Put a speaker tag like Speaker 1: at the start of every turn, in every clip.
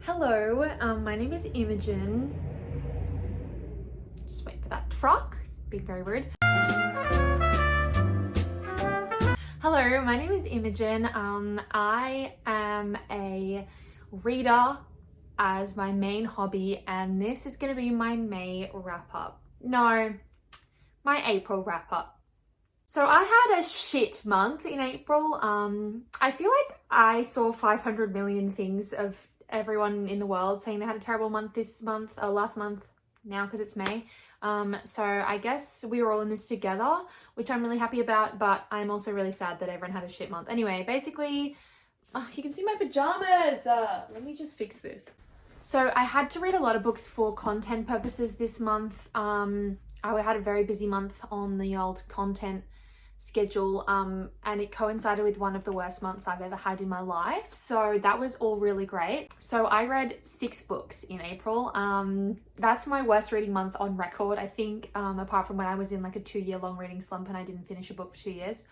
Speaker 1: Hello, my name is Imogen. Just wait for that truck. Being very rude. Hello, my name is Imogen. I am a reader as my main hobby, and this is going to be my May wrap up. No, my April wrap up. So I had a shit month in April. I feel like I saw 500 million things of everyone in the world saying they had a terrible month this month, or last month now because it's May. So I guess we were all in this together, which I'm really happy about, but I'm also really sad that everyone had a shit month. Anyway, basically, you can see my pajamas. Let me just fix this. So I had to read a lot of books for content purposes this month. I had a very busy month on the old content schedule, and it coincided with one of the worst months I've ever had in my life, so that was all really great. So I read 6 books in April. That's my worst reading month on record, I think, apart from when I was in like a 2-year long reading slump and I didn't finish a book for 2 years.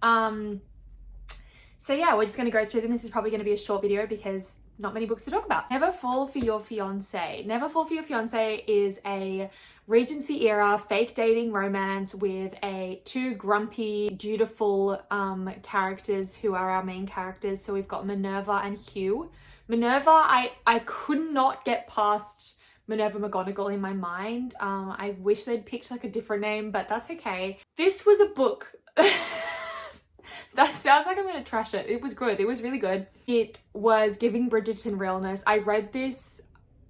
Speaker 1: So yeah, we're just going to go through them. This is probably going to be a short video because not many books to talk about. Never Fall for Your Fiance. Never Fall for Your Fiance is a Regency era fake dating romance with 2 grumpy, dutiful characters who are our main characters. So we've got Minerva and Hugh. Minerva, I could not get past Minerva McGonagall in my mind. I wish they'd picked like a different name, but that's okay. This was a book. That sounds like I'm gonna trash it. It was good. It was really good. It was giving Bridgerton realness. I read this,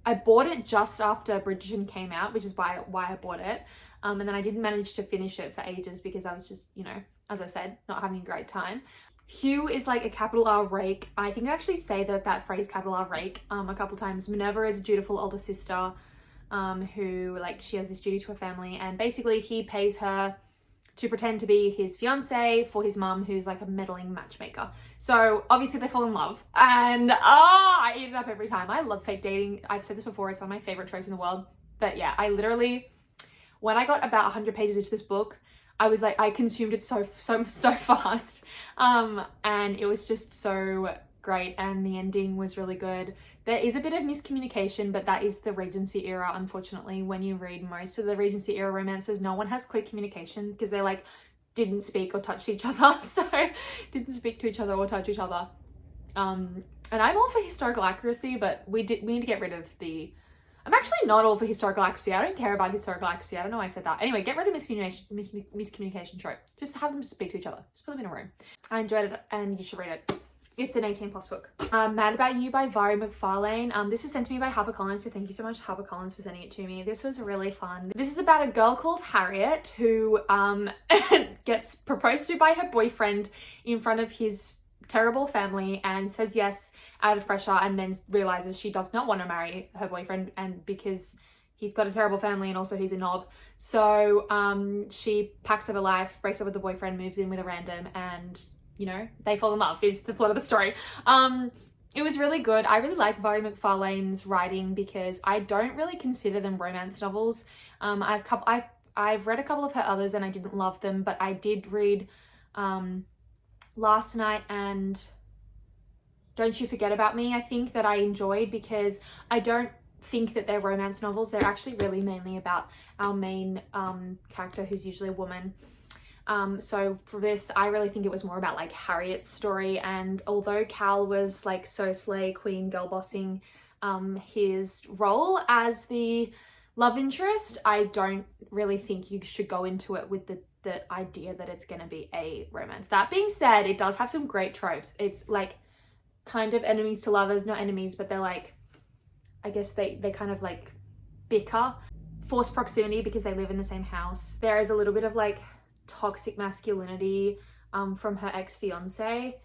Speaker 1: I bought it just after Bridgerton came out, which is why I bought it. And then I didn't manage to finish it for ages because I was just, you know, as I said, not having a great time. Hugh is like a capital R rake. I think I actually say that phrase capital R rake a couple times. Minerva is a dutiful older sister who, like, she has this duty to her family, and basically he pays her to pretend to be his fiance for his mum, who's like a meddling matchmaker. So obviously they fall in love, and I eat it up every time. I love fake dating. I've said this before, it's one of my favorite tropes in the world. But yeah, I literally, when I got about 100 pages into this book, I was like, I consumed it so fast. And it was just so great, and the ending was really good. There is a bit of miscommunication, but that is the Regency era. Unfortunately, when you read most of the Regency era romances, no one has clear communication because they like didn't speak or touch each other. So didn't speak to each other or touch each other. And I'm all for historical accuracy, but we need to get rid of the, I'm actually not all for historical accuracy. I don't care about historical accuracy. I don't know why I said that. Anyway, get rid of miscommunication trope. Just have them speak to each other. Just put them in a room. I enjoyed it, and you should read it. It's an 18+ book. Mad About You by Vari McFarlane. This was sent to me by HarperCollins, so thank you so much, HarperCollins, for sending it to me. This was really fun. This is about a girl called Harriet who gets proposed to by her boyfriend in front of his terrible family and says yes out of pressure, and then realizes she does not want to marry her boyfriend, and because he's got a terrible family and also he's a knob. So she packs up her life, breaks up with the boyfriend, moves in with a random, and you know, they fall in love is the plot of the story. It was really good. I really like Vari McFarlane's writing because I don't really consider them romance novels. I've read a couple of her others and I didn't love them, but I did read Last Night and Don't You Forget About Me, I think, that I enjoyed, because I don't think that they're romance novels. They're actually really mainly about our main character, who's usually a woman. So for this, I really think it was more about like Harriet's story, and although Cal was like so slay queen girl bossing his role as the love interest, I don't really think you should go into it with the idea that it's going to be a romance. That being said, it does have some great tropes. It's like kind of enemies to lovers, not enemies, but they're like, I guess they kind of like bicker, forced proximity because they live in the same house. There is a little bit of like toxic masculinity from her ex-fiance,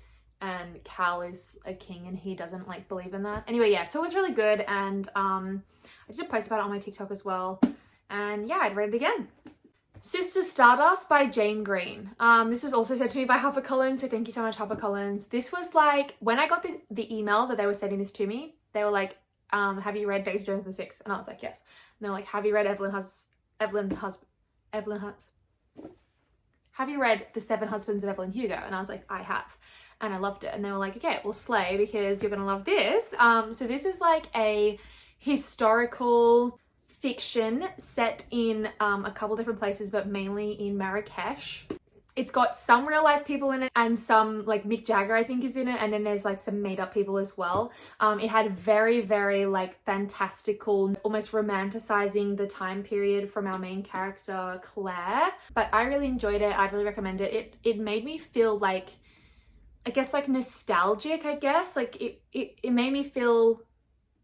Speaker 1: and Cal is a king and he doesn't like believe in that. Anyway, yeah, so it was really good, and I did a post about it on my TikTok as well, and yeah, I'd read it again. Sister Stardust by Jane Green. This was also sent to me by HarperCollins, so thank you so much, HarperCollins. This was like, when I got the email that they were sending this to me, they were like, have you read Daisy Jones and the Six? And I was like, yes. And they're like, have you read have you read The Seven Husbands of Evelyn Hugo? And I was like, I have. and I loved it. And they were like, okay, well, slay, because you're gonna love this. So this is like a historical fiction set in a couple different places, but mainly in Marrakesh. It's got some real life people in it and some, like, Mick Jagger I think is in it, and then there's like some made up people as well. It had very, very like fantastical, almost romanticizing the time period from our main character Claire. But I really enjoyed it. I'd really recommend it. It made me feel like, I guess, like nostalgic, I guess. Like it made me feel,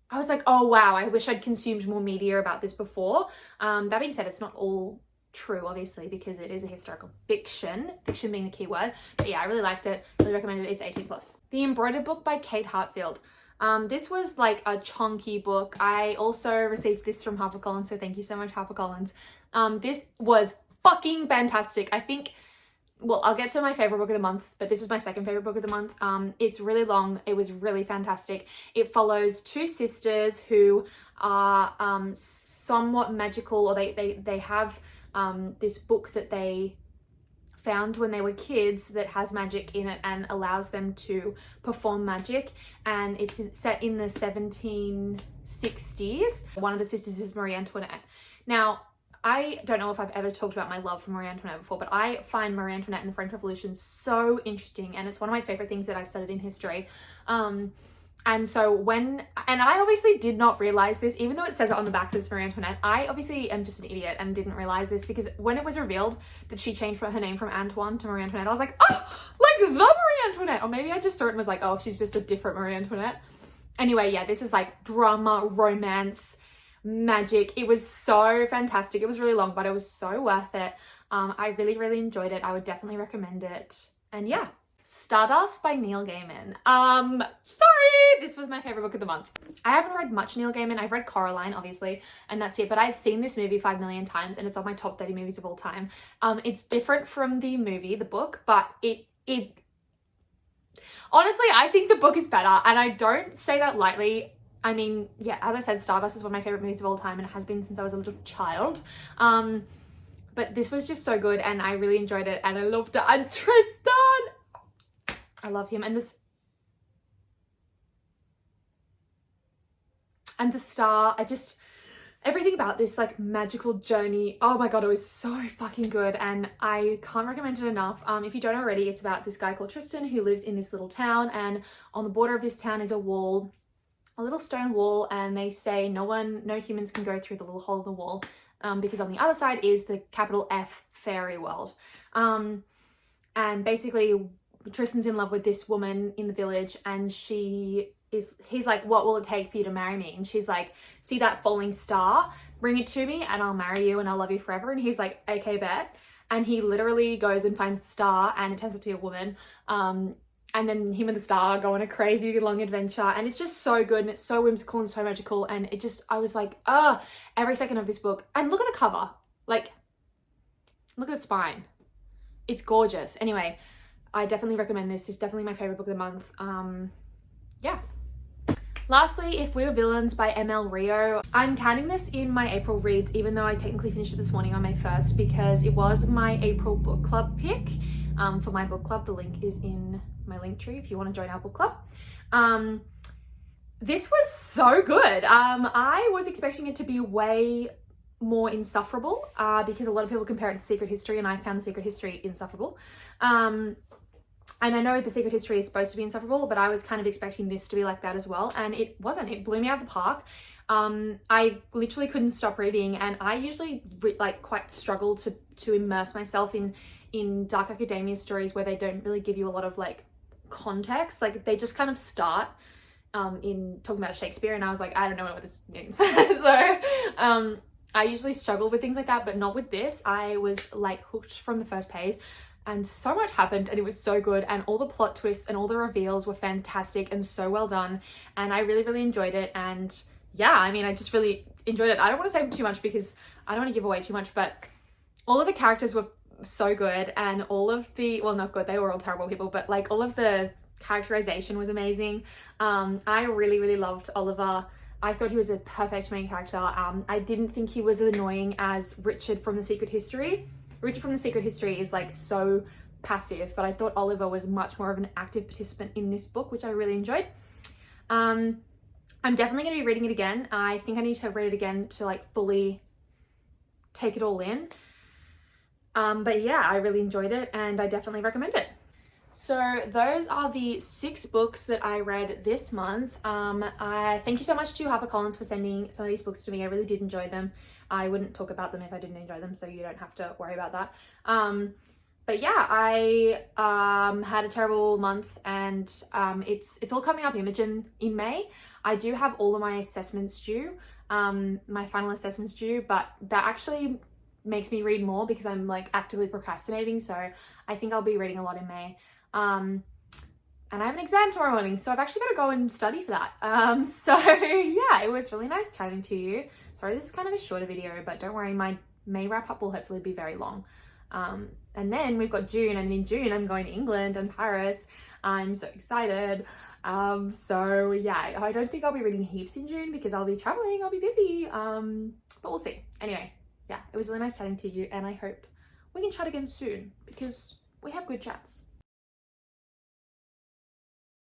Speaker 1: I was like, oh wow, I wish I'd consumed more media about this before. That being said, it's not all true, obviously, because it is a historical fiction being the key word. But yeah, I really liked it, really recommended it. It's 18+. The Embroidered Book by Kate Hartfield. This was like a chunky book. I also received this from HarperCollins, so thank you so much, HarperCollins. This was fucking fantastic. I think, well, I'll get to my favorite book of the month, but this was my second favorite book of the month. It's really long. It was really fantastic. It follows two sisters who are somewhat magical, or they have this book that they found when they were kids that has magic in it and allows them to perform magic, and it's set in the 1760s. One of the sisters is Marie Antoinette. Now, I don't know if I've ever talked about my love for Marie Antoinette before, but I find Marie Antoinette and the French Revolution so interesting, and it's one of my favorite things that I studied in history. And so and I obviously did not realize this, even though it says it on the back that it's Marie Antoinette. I obviously am just an idiot and didn't realize this, because when it was revealed that she changed her name from Antoine to Marie Antoinette, I was like, oh, like the Marie Antoinette. Or maybe I just saw it and was like, oh, she's just a different Marie Antoinette. Anyway, yeah, this is like drama, romance, magic. It was so fantastic. It was really long, but it was so worth it. I really, really enjoyed it. I would definitely recommend it. And yeah. Stardust by Neil Gaiman. Sorry, this was my favorite book of the month. I haven't read much Neil Gaiman. I've read Coraline, obviously, and that's it. But I've seen this movie 5 million times, and it's on my top 30 movies of all time. It's different from the movie, the book, but it honestly, I think the book is better, and I don't say that lightly. I mean, yeah, as I said, Stardust is one of my favorite movies of all time, and it has been since I was a little child. But this was just so good, and I really enjoyed it, and I loved it. And Tristan, I love him, and the star, everything about this like magical journey, oh my god, it was so fucking good, and I can't recommend it enough. If you don't already, it's about this guy called Tristan who lives in this little town, and on the border of this town is a wall, a little stone wall, and they say no humans can go through the little hole in the wall, because on the other side is the capital F fairy world. And basically Tristan's in love with this woman in the village, and he's like, what will it take for you to marry me? And she's like, see that falling star? Bring it to me and I'll marry you and I'll love you forever. And he's like, okay, bet. And he literally goes and finds the star, and it turns out to be a woman. And then him and the star go on a crazy long adventure, and it's just so good, and it's so whimsical and so magical, and I was like, every second of this book. And look at the cover, like, look at the spine. It's gorgeous. Anyway, I definitely recommend this. It's definitely my favorite book of the month. Yeah. Lastly, If We Were Villains by ML Rio. I'm counting this in my April reads, even though I technically finished it this morning on May 1st, because it was my April book club pick for my book club. The link is in my link tree if you want to join our book club. This was so good. I was expecting it to be way more insufferable, because a lot of people compare it to Secret History, and I found The Secret History insufferable. And I know The Secret History is supposed to be insufferable, but I was kind of expecting this to be like that as well, and it wasn't. It blew me out of the park. I literally couldn't stop reading, and I usually quite struggle to immerse myself in dark academia stories where they don't really give you a lot of like context. Like, they just kind of start in talking about Shakespeare, and I was like, I don't know what this means. So I usually struggle with things like that, but not with this. I was like hooked from the first page, and so much happened, and it was so good, and all the plot twists and all the reveals were fantastic and so well done, and I really, really enjoyed it. And yeah, I mean, I just really enjoyed it. I don't want to say too much because I don't want to give away too much, but all of the characters were so good, and all of the, well, not good, they were all terrible people, but like all of the characterization was amazing. I really, really loved Oliver. I thought he was a perfect main character. I didn't think he was as annoying as Richard from The Secret History. Richard from The Secret History is like so passive, but I thought Oliver was much more of an active participant in this book, which I really enjoyed. I'm definitely going to be reading it again. I think I need to read it again to like fully take it all in. But yeah, I really enjoyed it and I definitely recommend it. So those are the 6 books that I read this month. I thank you so much to HarperCollins for sending some of these books to me. I really did enjoy them. I wouldn't talk about them if I didn't enjoy them, so you don't have to worry about that. But yeah, I had a terrible month, and it's all coming up, Imogen, in May. I do have all of my assessments due, my final assessments due, but that actually makes me read more because I'm like actively procrastinating. So I think I'll be reading a lot in May. And I have an exam tomorrow morning, so I've actually got to go and study for that. So yeah, it was really nice chatting to you. Sorry, this is kind of a shorter video, but don't worry, my May wrap up will hopefully be very long. And then we've got June, and in June I'm going to England and Paris. I'm so excited. So yeah, I don't think I'll be reading heaps in June because I'll be traveling, I'll be busy. But we'll see. Anyway, yeah, it was really nice chatting to you, and I hope we can chat again soon because we have good chats.